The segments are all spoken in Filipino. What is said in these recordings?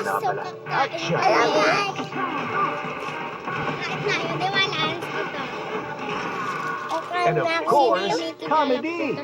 na pala. Action! And of course, comedy!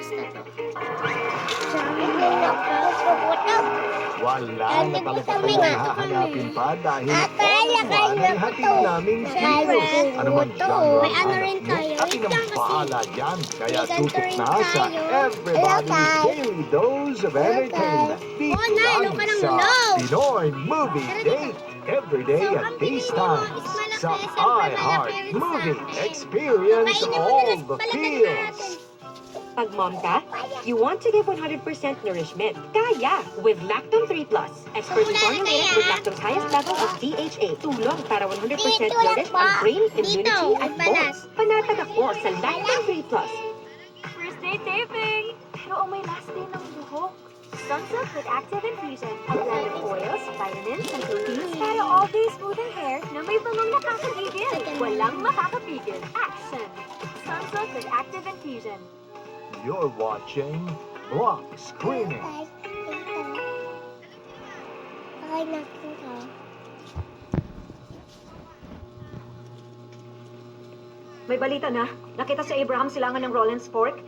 Wala na talaga kayong hahanapin pa dahil all-in-one ay hatid naming kilos. Ano man genre ang hanap nyo, kami nang pahala dyan. Kaya tutok na sa Everybody's Daily Dose of Entertainment. Dito lang sa Pinoy Movie Date. Every day at these times. Sa iHeart Movie. Experience all the feels. Pag mom ka, you want to give 100% nourishment. Kaya! With Lactone 3 Plus. Expertly formulated with Lactone's highest level of DHA. Tulong para 100% nourish ang brain, immunity, at bones. Panatag ako sa Lactone 3 Plus. First day taping! Pero may last day ng buhok. Sunsilk with Active Infusion. A blend of oils, vitamins, and proteins para all-day smoothing hair na may bangong nakakagigil. Walang makakapigil. Action! Sunsilk with Active Infusion. You're watching Block Screening. May balita na. Nakita si Abraham silangan ng Rollins Fork.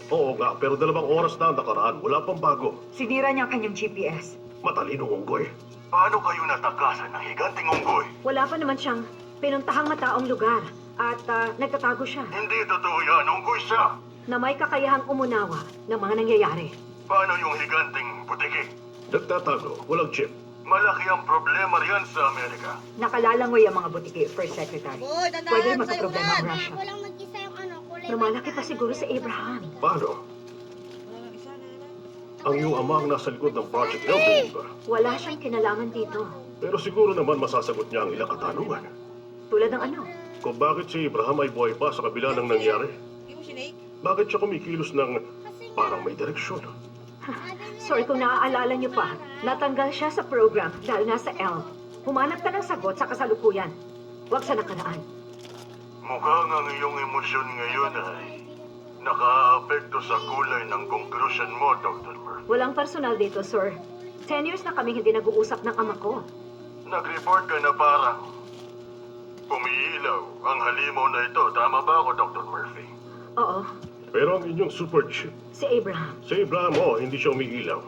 Oo nga, pero 2 oras na ang nakaraan. Wala pang bago. Sinira niya ang kanyang GPS. Matalinong unggoy. Paano kayo natakasan ng higanting unggoy? Wala pa naman siyang pinuntahang mataong lugar. At nagtatago siya Hindi totoo yan, unggoy siya. na may kakayahang umunawa ng mga nangyayari. Paano yung higanting butiki? Nagtatago, walang chip. Malaki ang problema riyan sa Amerika. Nakalalangoy ang mga butiki, First Secretary. Pwede magkaproblema ang Russia. Lumalaki pa siguro si Abraham. Paano? Ang iyong ama ang nasa likod ng Project Elton, ba? Wala siyang kinalaman dito. Pero siguro naman masasagot niya ang ilang katanungan. Tulad ng ano? Kung bakit si Abraham ay buhay pa sa kabila ng nangyari? Bakit siya kumikilos ng parang may direksyon? Sorry kung naaalala niyo pa, natanggal siya sa program dahil nasa L. Humanap ka ng sagot sa kasalukuyan. Huwag sa nakaraan. Mukhang ang iyong emosyon ngayon ay nakaapekto sa kulay ng conclusion mo, Dr. Murphy. Walang personal dito, sir. 10 years na kami hindi nag-uusap ng ama ko. Nag-report ka na parang umiilaw ang halimaw na ito. Tama ba ako, Dr. Murphy? Oo, Pero ang inyong super chip, si Abraham. si Abraham, hindi siya umiilaw.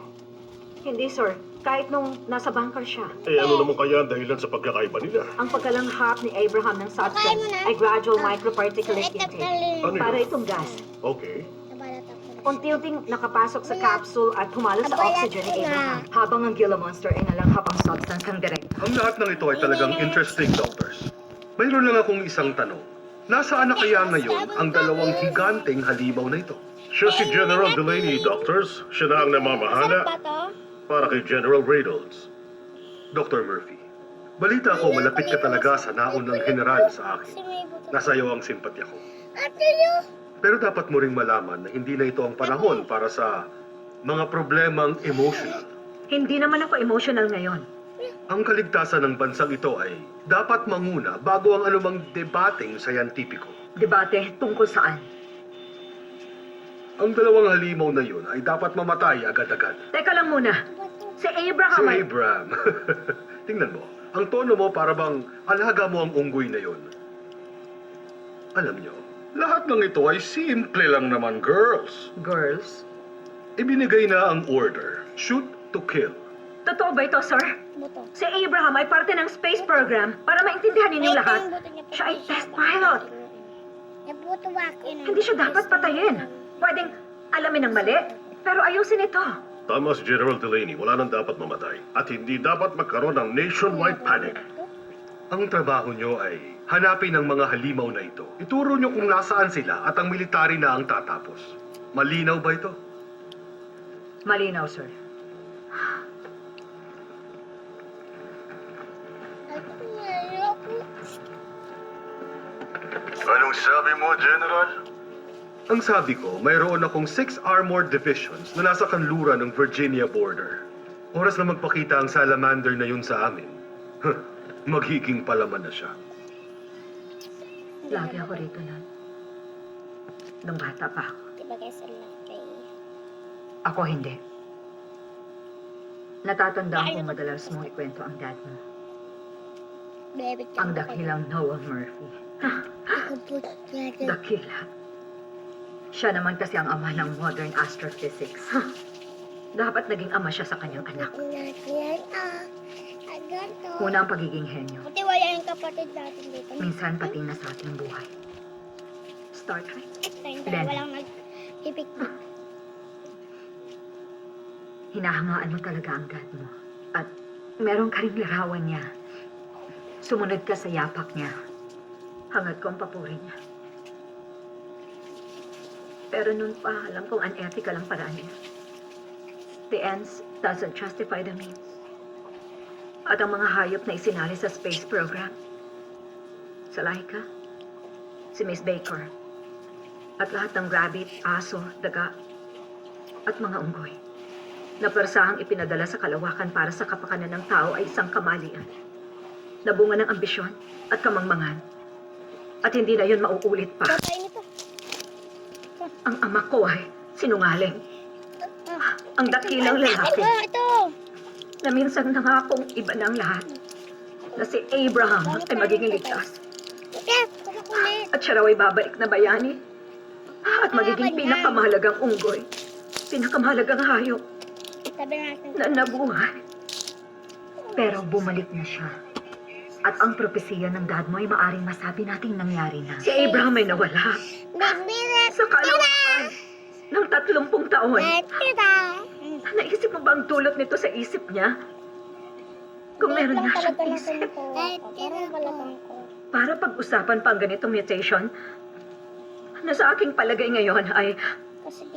Hindi, sir. Kahit nung nasa bunker siya. Eh ano naman kaya ang dahilan sa pagkakaiba nila? Ang pagkalanghap ni Abraham ng substance ay gradual microparticulate intake. Ano Para yun? itong gas. Okay. Unti-unting nakapasok sa capsule at humalo sa oxygen ni Abraham. Habang ang Gila Monster ay nalanghap ang substance hang direct. Ang lahat ng ito ay talagang interesting, doctors. Mayroon lang akong isang tanong. Nasaan na kaya ngayon ang dalawang higanteng halimaw na ito? Siya si General Delaney, doctors. Siya na ang namamahala para kay General Reynolds. Dr. Murphy, balita ko malapit ka talaga sa naunang general sa akin. Nasa iyo ang simpatya ko. Pero dapat mo ring malaman na hindi na ito ang panahon para sa mga problemang emotional. Hindi naman ako emotional ngayon. Ang kaligtasan ng bansang ito ay dapat manguna bago ang anumang debateng sayantipiko. Debate tungkol saan? Ang dalawang halimaw na yun ay dapat mamatay agad-agad. Teka lang muna. Si Abraham Si ay... Abraham. Tingnan mo, ang tono mo para bang alaga mo ang unggoy na yun. Alam nyo, lahat ng ito ay simple lang naman, girls. Girls? Ibinigay na ang order, shoot to kill. Totoo ba ito, sir? Si Abraham ay parte ng space program para maintindihan ninyong lahat. Siya ay test pilot. Hindi siya dapat patayin. Pwedeng alamin ng mali, pero ayusin ito. Tama si General Delaney, wala nang dapat mamatay. At hindi dapat magkaroon ng nationwide panic. Ang trabaho nyo ay hanapin ang mga halimaw na ito. Ituro nyo kung nasaan sila at ang military na ang tatapos. Malinaw ba ito? Malinaw, sir. Anong sabi mo, General? Ang sabi ko, mayroon akong 6 armored divisions na nasa kanluran ng Virginia border. Oras na magpakita ang salamander na yun sa amin. Magiging palaman na siya. Lagi ako rito nun. Nung bata pa ako. Diba guys, ang laki? Ako hindi. Natatandaan kong madalas mong ikwento ang dad mo. Ang dakilang Noah Murphy. Dakila. Siya naman kasi ang ama ng modern astrophysics. Dapat naging ama siya sa kanyang anak. Una ang pagiging henyo. Buti wala yung kapatid natin dito. Minsan pati na sa ating buhay. Star Trek. Dahil walang nag-ipik. Hinahangaan mo talaga ang dad mo. At meron ka ring larawan niya. Sumunod ka sa yapak niya. Hangad ko ang papuri niya. Pero noon pa, alam kong unethical ang paraan niya. The ends doesn't justify the means. At ang mga hayop na isinali sa space program. Sa Laika, si Miss Baker. At lahat ng rabbit, aso, daga, at mga unggoy. Na persahang ipinadala sa kalawakan para sa kapakanan ng tao ay isang kamalian. Nabunga ng ambisyon at kamangmangan. At hindi na yun mauulit pa. Patay nito. Ang ama ko ay sinungaling. Ang dakilang lalaki Ito. na minsan nangakong iba ng lahat. Na si Abraham ay magiging ligtas. Ito. Kulit. At siya raw ay babalik na bayani. At magiging pinakamahalagang unggoy. Pinakamahalagang hayop Sabi natin. na nabuhay. Pero bumalik na siya. At ang propesiya ng dad mo ay maaring masabi nating nangyari na. Si Abraham ay nawala sa kalawakan ng 30 taon. Naisip mo ba ang dulot nito sa isip niya? Kung meron nga siyang isip. Para pag-usapan pa ang ganitong mutation, na sa aking palagay ngayon ay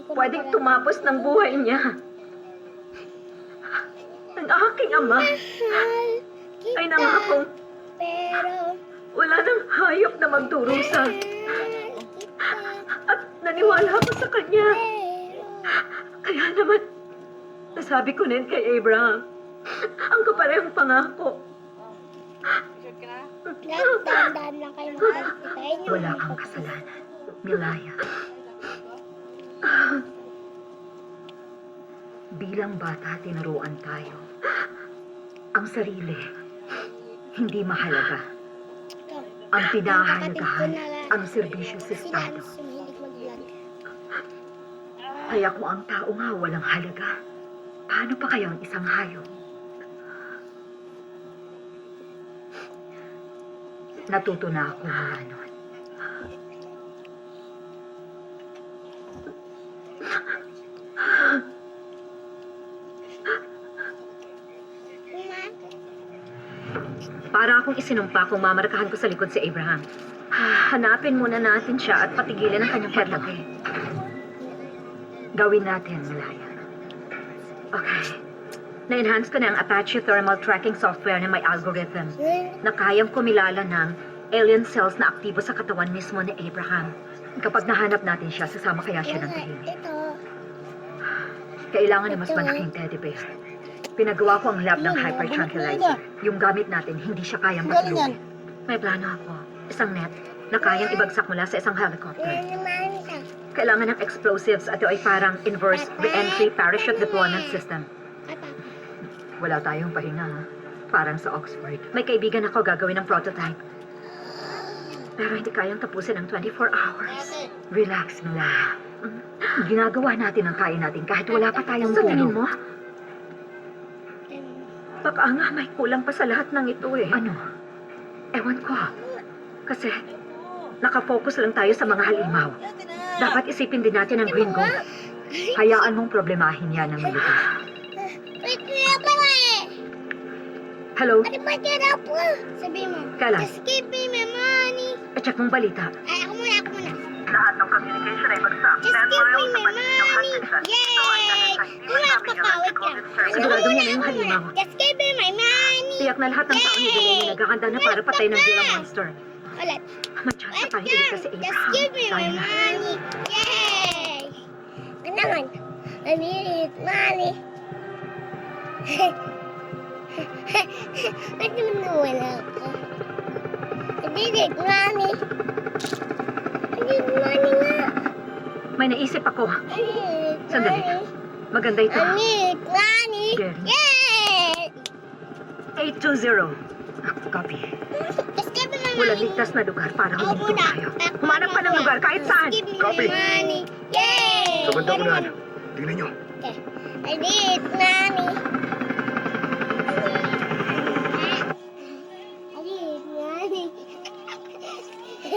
pwedeng tumapos ng buhay niya. Ang aking ama ay nangakong Pero, wala nang hayop na magdurusa. At naniwala ako sa kanya. Kaya naman, nasabi ko din kay Abraham, ang kaparehong pangako. dahan-dahan lang kayo makakita. Wala kang kasalanan, Milaya. Bilang bata, tinuruan tayo. Ang sarili, hindi mahalaga. Ang pinahahalagahan, ang serbisyo sa Estado. Sumihilig mag-vlog. Kaya kung ang tao nga walang halaga, paano pa kayo ang isang hayop? Natuto na ako mula noon. Para akong isinumpa kung mamarkahan ko sa likod si Abraham. Hanapin muna natin siya at patigilan ang kanyang paglaki. Gawin natin, Malaya. Okay. Na-enhance ko na ang Apache thermal tracking software na may algorithm na kayang kumilala ng alien cells na aktibo sa katawan mismo ni Abraham. Kapag nahanap natin siya, sasama kaya siya ng tahimik. Ito. Kailangan na mas malaking teddy bear. Pinagawa ko ang lab ng hyper-tranquilizer. Yung gamit natin, hindi siya kayang patulugin. May plano ako. Isang net na kayang ibagsak mula sa isang helicopter. Kailangan ng explosives at ito ay parang inverse re-entry parachute deployment system. Wala tayong pahinga, ha? Parang sa Oxford. May kaibigan ako gagawin ng prototype. Pero hindi kayang tapusin ng 24 hours. Relax, Malaya. Ginagawa natin ang kaya natin kahit wala pa tayong tingin mo? Baka nga may kulang pa sa lahat ng ito eh. Ano? Ewan ko. Kasi nakafocus lang tayo sa mga halimaw. Dapat isipin din natin ang green gold. Hayaan mong problemahin yan ng militar. Wait, kaya pala eh. Hello? Ano ba kaya po? Sabi mo. Kailan? Just give me my money. Check mong balita. Ay, ako muna. Lahat ng communication ay bagsak. Just give me my money. Yay! Wala pa ka, wait lang. Sigurado yan yung halimaw. Just give me my money. Tiyak na lahat ng tao ni Delaney naghahanda na para patay ng Gila Monster. Ulit. Mag-chance na tayo Wait ulit lang. kasi Just Abraham. give me my Tayo na. money. Yay! Ano naman? I need money. Ba't naman nawala ka? I need money. I need money nga. May naisip ako. I need Sandali. money. Maganda ito. I need money. Gary. Yay! 820. Copy. Just give me my Walang money. ligtas na lugar para Ako huminto muna. tayo. Humanap ka ng lugar kahit saan. Just give me Copy. my money. Yay! Sa bandang unahan. Tingnan nyo. Okay. I need money. I need money.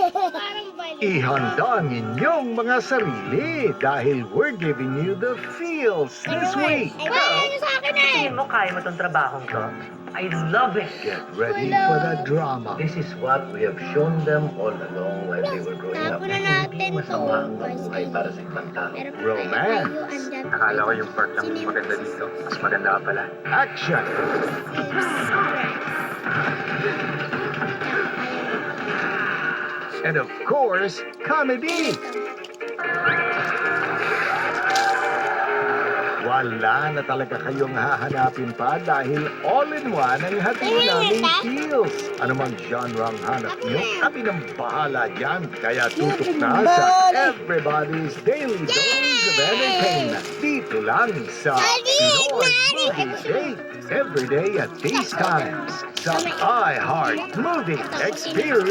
Parang balik. Ihanda ang inyong mga sarili dahil we're giving you the feels this week. Ay, wala nyo sa akin eh. Tingin mo kaya mo tong trabahong to? I love it. Get ready for the drama. This is what we have shown them all along while they were growing up. Tapo na natin to. Masama ang mabuhay para sa ibang tao. Pero kung Romance. tayo andyan, Akala ko yung part lang maganda dito. Mas maganda ka pala. Action. And of course, comedy. Wala na talaga kayong hahanapin pa dahil all-in-one ang hatid naming feels. Ano mang genre ang hanap nyo, kami nang bahala dyan. Kaya tutok na sa Everybody's Daily Dose of Entertainment. Dito lang sa Pinoy Movie Date. Every day at these times sa iHeart Movie Experience.